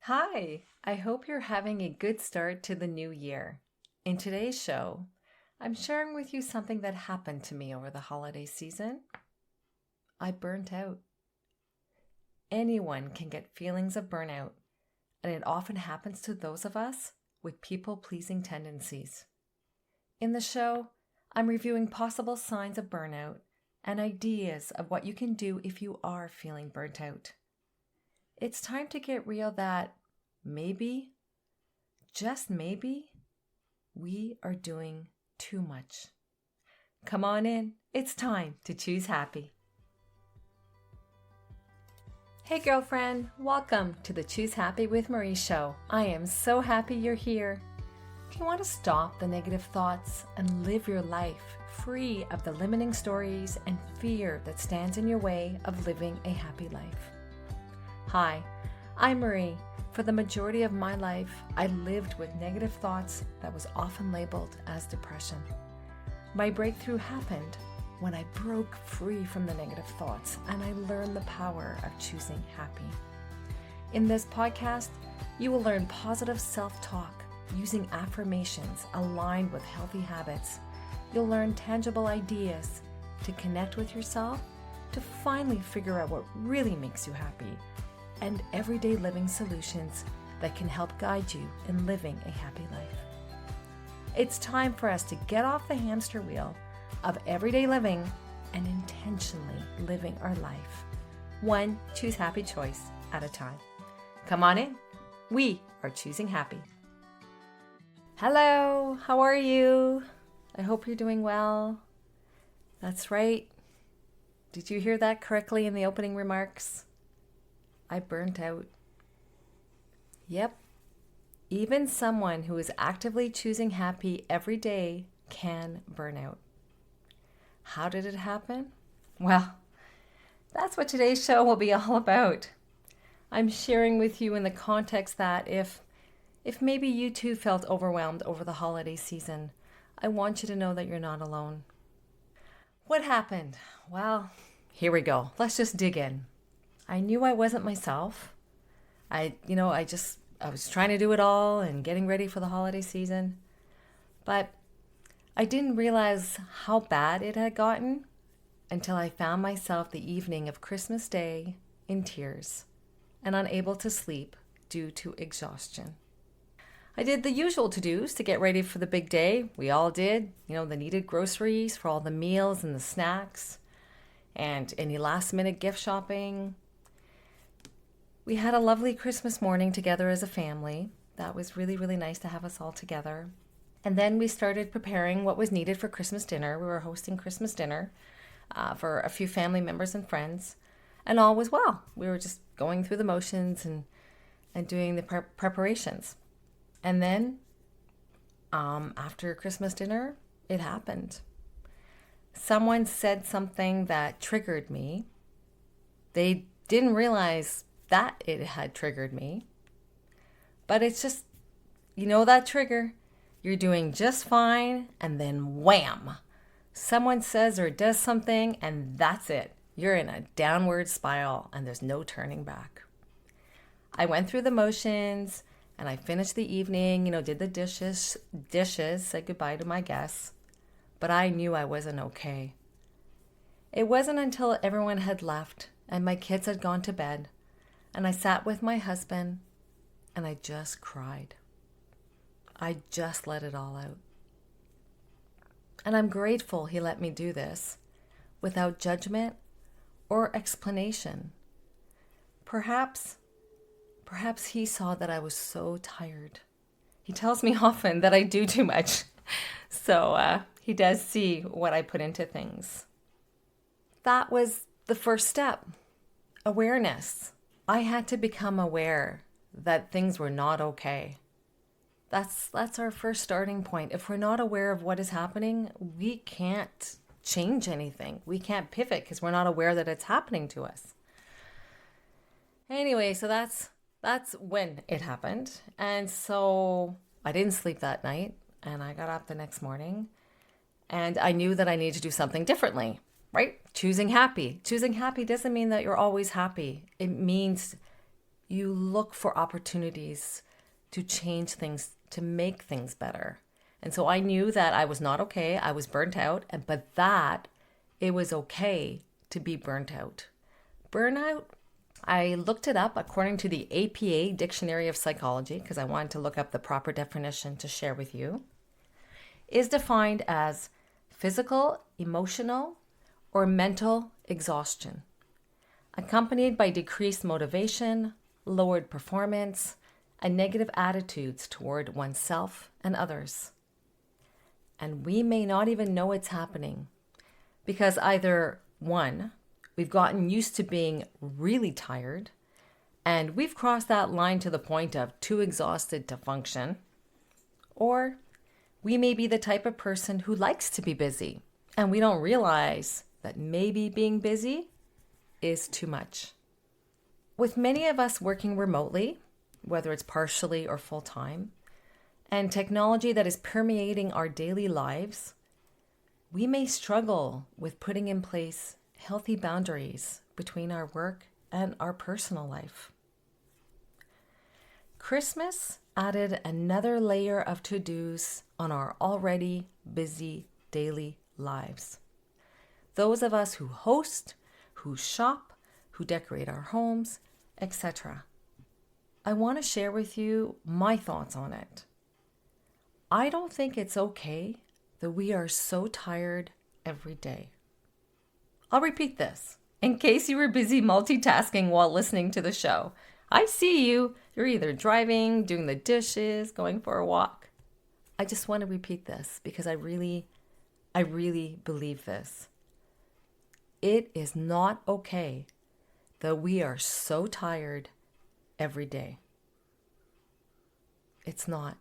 Hi, I hope you're having a good start to the new year. In today's show, I'm sharing with you something that happened to me over the holiday season. I burnt out. Anyone can get feelings of burnout, and it often happens to those of us with people pleasing tendencies. In the show, I'm reviewing possible signs of burnout and ideas of what you can do if you are feeling burnt out. It's time to get real that maybe, just maybe, we are doing too much. Come on in, it's time to choose happy. Hey girlfriend, welcome to the Choose Happy with Marie show. I am so happy you're here. Do you want to stop the negative thoughts and live your life free of the limiting stories and fear that stands in your way of living a happy life? Hi, I'm Marie. For the majority of my life, I lived with negative thoughts that was often labeled as depression. My breakthrough happened when I broke free from the negative thoughts and I learned the power of choosing happy. In this podcast, you will learn positive self-talk using affirmations aligned with healthy habits. You'll learn tangible ideas to connect with yourself, to finally figure out what really makes you happy, and everyday living solutions that can help guide you in living a happy life. It's time for us to get off the hamster wheel of everyday living and intentionally living our life, one choose happy choice at a time. Come on in. We are choosing happy. Hello, how are you? I hope you're doing well. That's right. Did you hear that correctly in the opening remarks? I burnt out. Yep. Even someone who is actively choosing happy every day can burn out. How did it happen? Well, that's what today's show will be all about. I'm sharing with you in the context that if maybe you too felt overwhelmed over the holiday season, I want you to know that you're not alone. What happened? Well, here we go. Let's just dig in. I knew I wasn't myself. I was trying to do it all and getting ready for the holiday season. But I didn't realize how bad it had gotten until I found myself the evening of Christmas Day in tears and unable to sleep due to exhaustion. I did the usual to-dos to get ready for the big day. We all did, the needed groceries for all the meals and the snacks and any last-minute gift shopping. We had a lovely Christmas morning together as a family. That was really, really nice to have us all together. And then we started preparing what was needed for Christmas dinner. We were hosting Christmas dinner for a few family members and friends, and all was well. We were just going through the motions and doing the preparations. And then after Christmas dinner, it happened. Someone said something that triggered me. They didn't realize that it had triggered me. But it's just, that trigger. You're doing just fine, and then wham! Someone says or does something, and that's it. You're in a downward spiral, and there's no turning back. I went through the motions, and I finished the evening, did the dishes, said goodbye to my guests. But I knew I wasn't okay. It wasn't until everyone had left, and my kids had gone to bed, and I sat with my husband, and I just cried. I just let it all out. And I'm grateful he let me do this without judgment or explanation. Perhaps he saw that I was so tired. He tells me often that I do too much. So he does see what I put into things. That was the first step. Awareness. I had to become aware that things were not okay. That's our first starting point. If we're not aware of what is happening, we can't change anything. We can't pivot because we're not aware that it's happening to us. Anyway, so that's when it happened. And so I didn't sleep that night, and I got up the next morning, and I knew that I needed to do something differently, right? Choosing happy. Choosing happy doesn't mean that you're always happy. It means you look for opportunities to change things, to make things better. And so I knew that I was not okay. I was burnt out, but that it was okay to be burnt out. Burnout, I looked it up according to the APA Dictionary of Psychology, because I wanted to look up the proper definition to share with you, is defined as physical, emotional, or mental exhaustion, accompanied by decreased motivation, lowered performance, and negative attitudes toward oneself and others. And we may not even know it's happening because either one, we've gotten used to being really tired and we've crossed that line to the point of too exhausted to function, or we may be the type of person who likes to be busy and we don't realize that maybe being busy is too much. With many of us working remotely, whether it's partially or full-time, and technology that is permeating our daily lives, we may struggle with putting in place healthy boundaries between our work and our personal life. Christmas added another layer of to-dos on our already busy daily lives. Those of us who host, who shop, who decorate our homes, etc. I want to share with you my thoughts on it. I don't think it's okay that we are so tired every day. I'll repeat this in case you were busy multitasking while listening to the show. I see you. You're either driving, doing the dishes, going for a walk. I just want to repeat this because I really believe this. It is not okay that we are so tired every day. It's not.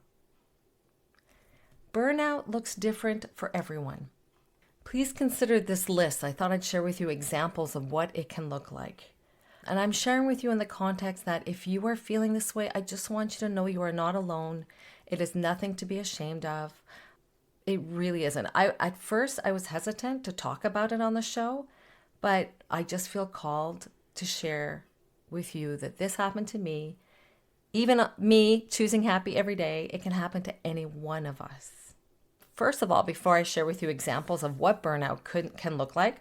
Burnout looks different for everyone. Please consider this list. I thought I'd share with you examples of what it can look like. And I'm sharing with you in the context that if you are feeling this way, I just want you to know you are not alone. It is nothing to be ashamed of. It really isn't. At first, I was hesitant to talk about it on the show, but I just feel called to share with you that this happened to me. Even me choosing happy every day, it can happen to any one of us. First of all, before I share with you examples of what burnout can look like,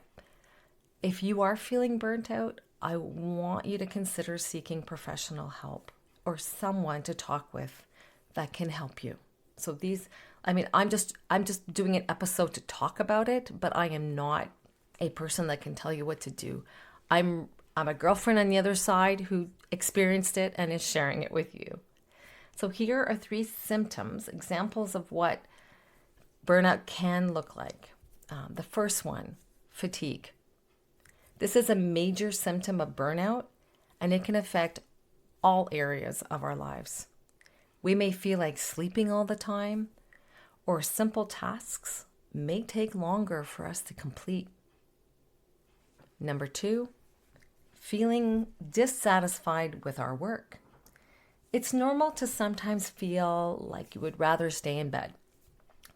if you are feeling burnt out, I want you to consider seeking professional help or someone to talk with that can help you. So I'm just doing an episode to talk about it, but I am not a person that can tell you what to do. I'm a girlfriend on the other side who experienced it and is sharing it with you. So here are 3 symptoms, examples of what burnout can look like. The first one, fatigue. This is a major symptom of burnout, and it can affect all areas of our lives. We may feel like sleeping all the time, or simple tasks may take longer for us to complete. Number 2, feeling dissatisfied with our work. It's normal to sometimes feel like you would rather stay in bed.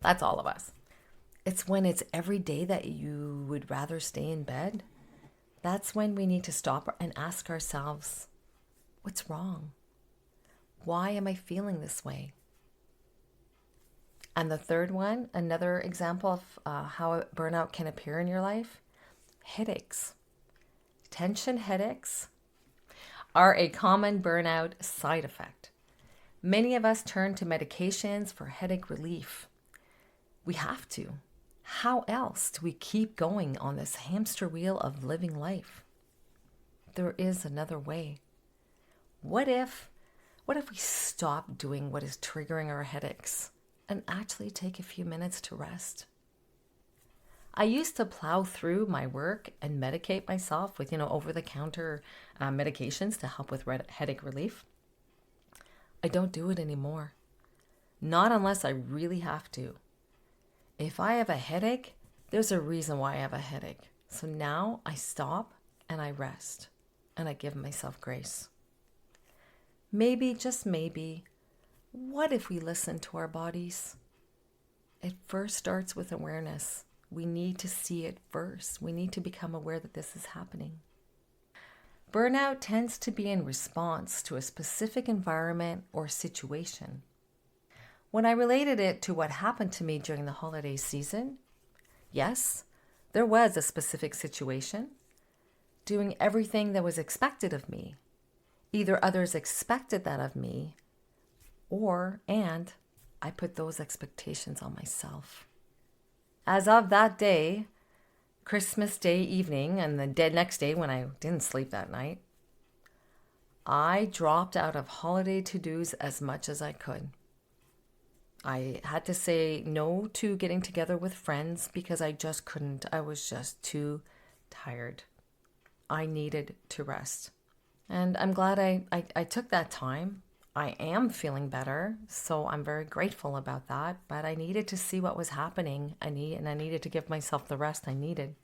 That's all of us. It's when it's every day that you would rather stay in bed. That's when we need to stop and ask ourselves, what's wrong? Why am I feeling this way? And the third one, another example of how burnout can appear in your life, headaches. Tension headaches are a common burnout side effect. Many of us turn to medications for headache relief. We have to. How else do we keep going on this hamster wheel of living life? There is another way. What if we stop doing what is triggering our headaches and actually take a few minutes to rest? I used to plow through my work and medicate myself with, over-the-counter medications to help with headache relief. I don't do it anymore. Not unless I really have to. If I have a headache, there's a reason why I have a headache. So now I stop and I rest and I give myself grace. Maybe, just maybe, what if we listen to our bodies? It first starts with awareness. We need to see it first. We need to become aware that this is happening. Burnout tends to be in response to a specific environment or situation. When I related it to what happened to me during the holiday season, yes, there was a specific situation, doing everything that was expected of me. Either others expected that of me, and I put those expectations on myself. As of that day, Christmas Day evening, and the next day when I didn't sleep that night, I dropped out of holiday to-dos as much as I could. I had to say no to getting together with friends because I just couldn't. I was just too tired. I needed to rest. And I'm glad I took that time. I am feeling better, so I'm very grateful about that. But I needed to see what was happening. I needed to give myself the rest I needed.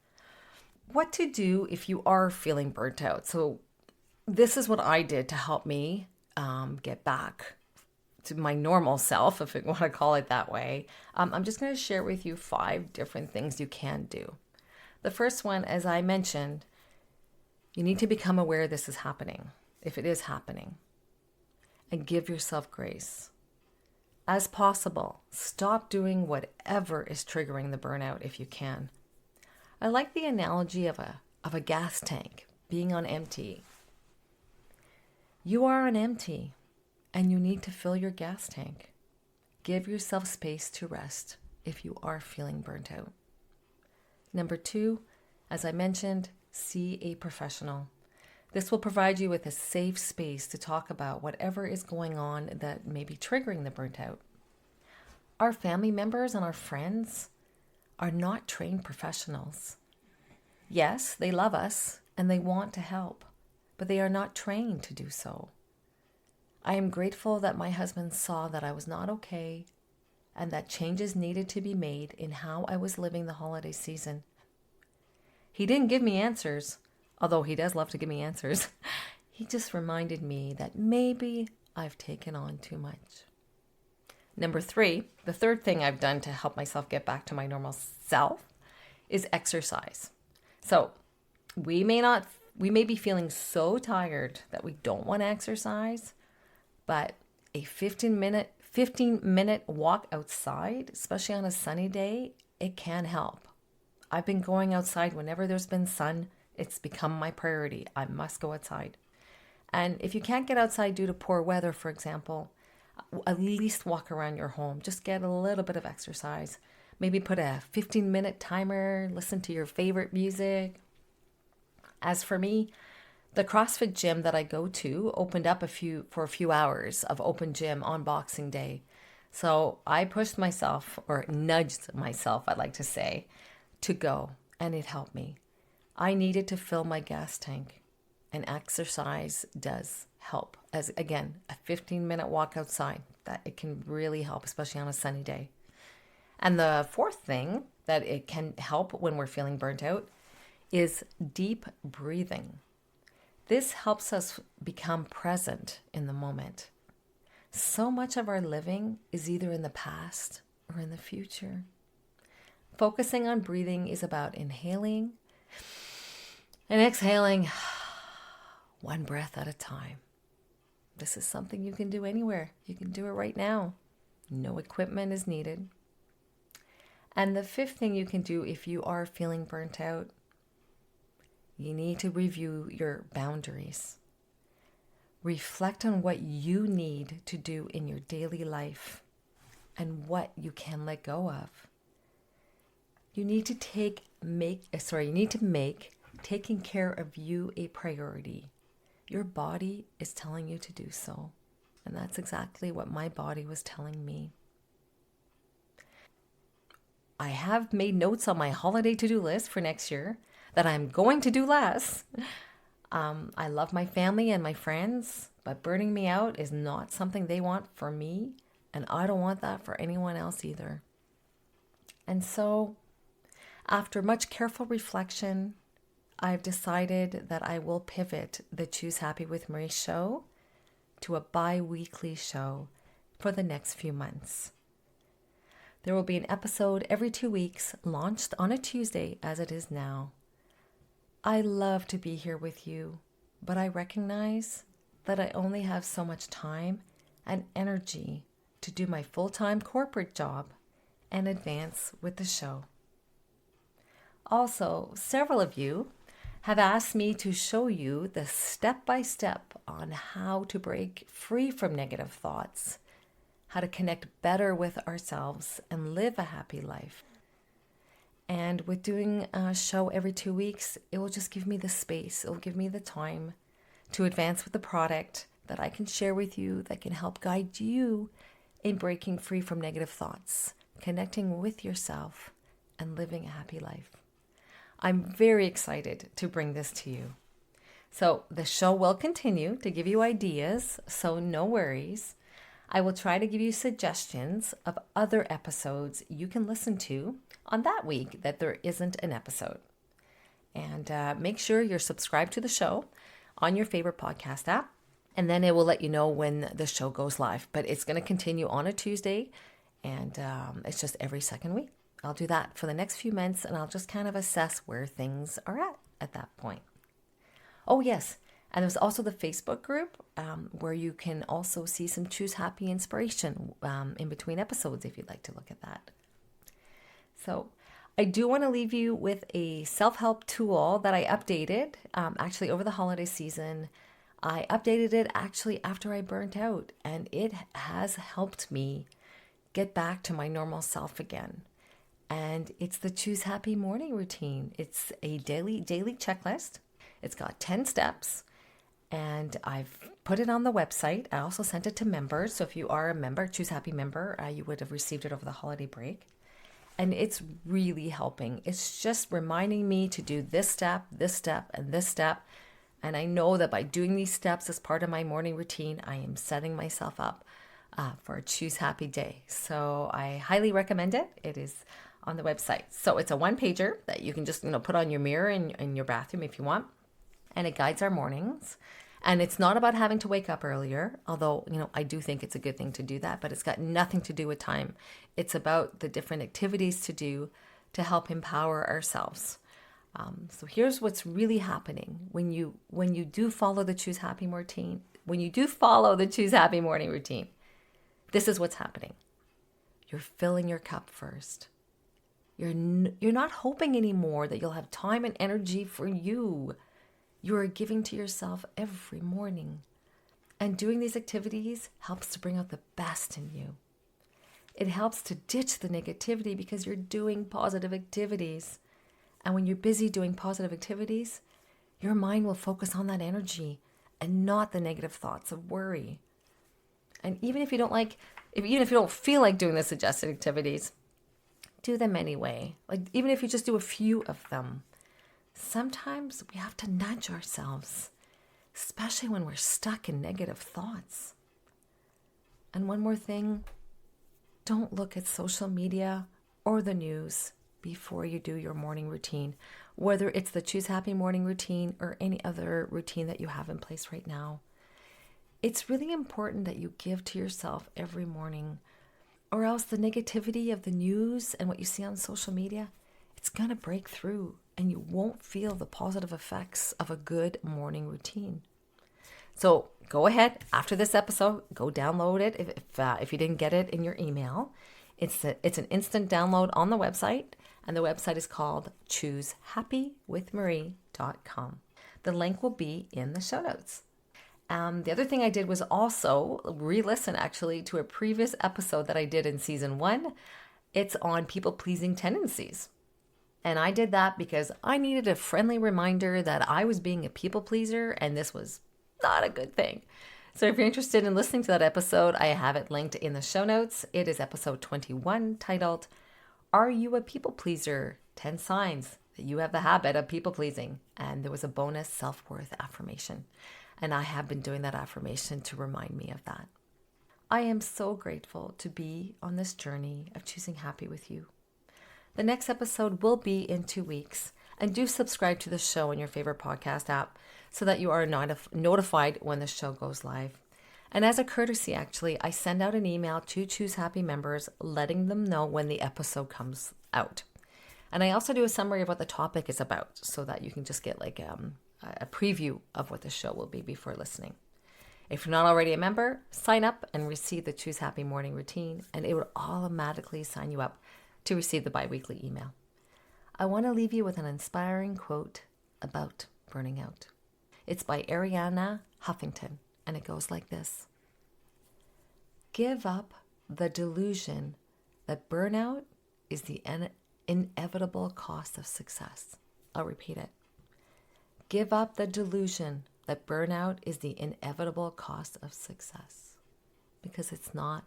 What to do if you are feeling burnt out? So this is what I did to help me get back to my normal self, if you want to call it that way. I'm just going to share with you 5 different things you can do. The first one, as I mentioned, you need to become aware this is happening, if it is happening, and give yourself grace. As possible, stop doing whatever is triggering the burnout if you can. I like the analogy of a gas tank being on empty. You are on empty, and you need to fill your gas tank. Give yourself space to rest if you are feeling burnt out. Number 2, as I mentioned, see a professional. This will provide you with a safe space to talk about whatever is going on that may be triggering the burnt out. Our family members and our friends are not trained professionals. Yes, they love us and they want to help, but they are not trained to do so. I am grateful that my husband saw that I was not okay and that changes needed to be made in how I was living the holiday season. He didn't give me answers, although he does love to give me answers. He just reminded me that maybe I've taken on too much. Number 3, the third thing I've done to help myself get back to my normal self is exercise. So we may be feeling so tired that we don't want to exercise, but a 15-minute walk outside, especially on a sunny day, it can help. I've been going outside whenever there's been sun. It's become my priority. I must go outside. And if you can't get outside due to poor weather, for example, at least walk around your home. Just get a little bit of exercise. Maybe put a 15-minute timer, listen to your favorite music. As for me, the CrossFit gym that I go to opened up for a few hours of open gym on Boxing Day. So I pushed myself, or nudged myself, I'd like to say, to go, and it helped me. I needed to fill my gas tank, and exercise does help. As again, a 15-minute walk outside, that it can really help, especially on a sunny day. And the fourth thing that it can help when we're feeling burnt out is deep breathing. This helps us become present in the moment. So much of our living is either in the past or in the future. Focusing on breathing is about inhaling and exhaling one breath at a time. This is something you can do anywhere. You can do it right now. No equipment is needed. And the fifth thing you can do if you are feeling burnt out, you need to review your boundaries. Reflect on what you need to do in your daily life and what you can let go of. You need to make taking care of you a priority. Your body is telling you to do so. And that's exactly what my body was telling me. I have made notes on my holiday to-do list for next year that I'm going to do less. I love my family and my friends, but burning me out is not something they want for me, and I don't want that for anyone else either. And so, after much careful reflection, I've decided that I will pivot the Choose Happy with Marie show to a bi-weekly show for the next few months. There will be an episode every 2 weeks, launched on a Tuesday as it is now. I love to be here with you. but I recognize that I only have so much time and energy to do my full-time corporate job and advance with the show. Also, several of you have asked me to show you the step-by-step on how to break free from negative thoughts, how to connect better with ourselves and live a happy life. And with doing a show every 2 weeks, it will just give me the space, it will give me the time to advance with the product that I can share with you that can help guide you in breaking free from negative thoughts, connecting with yourself, and living a happy life. I'm very excited to bring this to you. So the show will continue to give you ideas, so no worries. I will try to give you suggestions of other episodes you can listen to on that week that there isn't an episode. And make sure you're subscribed to the show on your favorite podcast app, and then it will let you know when the show goes live. But it's going to continue on a Tuesday, and it's just every second week. I'll do that for the next few months, and I'll just kind of assess where things are at that point. Oh, yes. And there's also the Facebook group where you can also see some Choose Happy inspiration in between episodes if you'd like to look at that. So I do want to leave you with a self-help tool that I updated actually over the holiday season. I updated it actually after I burnt out, and it has helped me get back to my normal self again. And it's the Choose Happy morning routine. It's a daily checklist. It's got 10 steps, and I've put it on the website. I also sent it to members. So if you are a member, Choose Happy member, you would have received it over the holiday break. And it's really helping. It's just reminding me to do this step, and this step. And I know that by doing these steps as part of my morning routine, I am setting myself up for a Choose Happy day. So I highly recommend it. It is on the website. So it's a one-pager that you can just put on your mirror in your bathroom if you want. And it guides our mornings. And it's not about having to wake up earlier, although, I do think it's a good thing to do that, but it's got nothing to do with time. It's about the different activities to do to help empower ourselves. So here's what's really happening when you do follow the Choose Happy routine. When you do follow the Choose Happy morning routine, this is what's happening. You're filling your cup first. You're not hoping anymore that you'll have time and energy for you. You are giving to yourself every morning. And doing these activities helps to bring out the best in you. It helps to ditch the negativity because you're doing positive activities. And when you're busy doing positive activities, your mind will focus on that energy and not the negative thoughts of worry. And even if you don't feel like doing the suggested activities, do them anyway. Even if you just do a few of them. Sometimes we have to nudge ourselves, especially when we're stuck in negative thoughts. And one more thing, don't look at social media or the news before you do your morning routine, whether it's the Choose Happy morning routine or any other routine that you have in place right now. It's really important that you give to yourself every morning, or else the negativity of the news and what you see on social media, it's going to break through and you won't feel the positive effects of a good morning routine. So go ahead after this episode, go download it if you didn't get it in your email. It's an instant download on the website, and the website is called choosehappywithmarie.com. The link will be in the show notes. The other thing I did was also re-listen actually to a previous episode that I did in season 1. It's on people-pleasing tendencies. And I did that because I needed a friendly reminder that I was being a people pleaser and this was not a good thing. So if you're interested in listening to that episode, I have it linked in the show notes. It is episode 21 titled, Are You a People Pleaser? 10 Signs That You Have the Habit of People Pleasing. And there was a bonus self-worth affirmation. And I have been doing that affirmation to remind me of that. I am so grateful to be on this journey of choosing happy with you. The next episode will be in 2 weeks, and do subscribe to the show in your favorite podcast app so that you are notified when the show goes live. And as a courtesy, actually, I send out an email to Choose Happy members letting them know when the episode comes out. And I also do a summary of what the topic is about so that you can just get a preview of what the show will be before listening. If you're not already a member, sign up and receive the Choose Happy Morning routine, and it will automatically sign you up to receive the bi-weekly email. I want to leave you with an inspiring quote about burning out. It's by Arianna Huffington, and it goes like this. Give up the delusion that burnout is the inevitable cost of success. I'll repeat it. Give up the delusion that burnout is the inevitable cost of success, because it's not.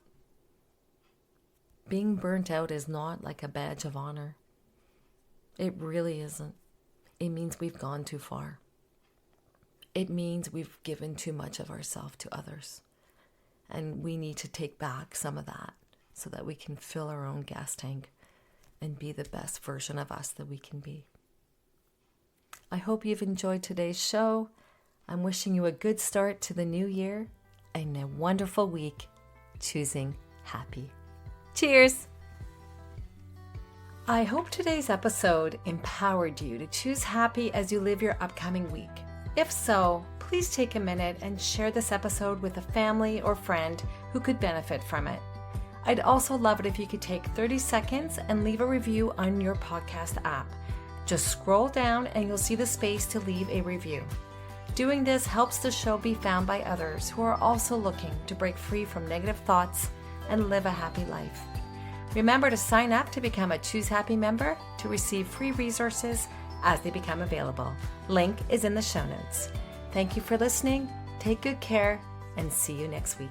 Being burnt out is not like a badge of honor. It really isn't. It means we've gone too far. It means we've given too much of ourselves to others. And we need to take back some of that so that we can fill our own gas tank and be the best version of us that we can be. I hope you've enjoyed today's show. I'm wishing you a good start to the new year and a wonderful week choosing happy. Cheers! I hope today's episode empowered you to choose happy as you live your upcoming week. If so, please take a minute and share this episode with a family or friend who could benefit from it. I'd also love it if you could take 30 seconds and leave a review on your podcast app. Just scroll down and you'll see the space to leave a review. Doing this helps the show be found by others who are also looking to break free from negative thoughts and live a happy life. Remember to sign up to become a Choose Happy member to receive free resources as they become available. Link is in the show notes. Thank you for listening. Take good care and see you next week.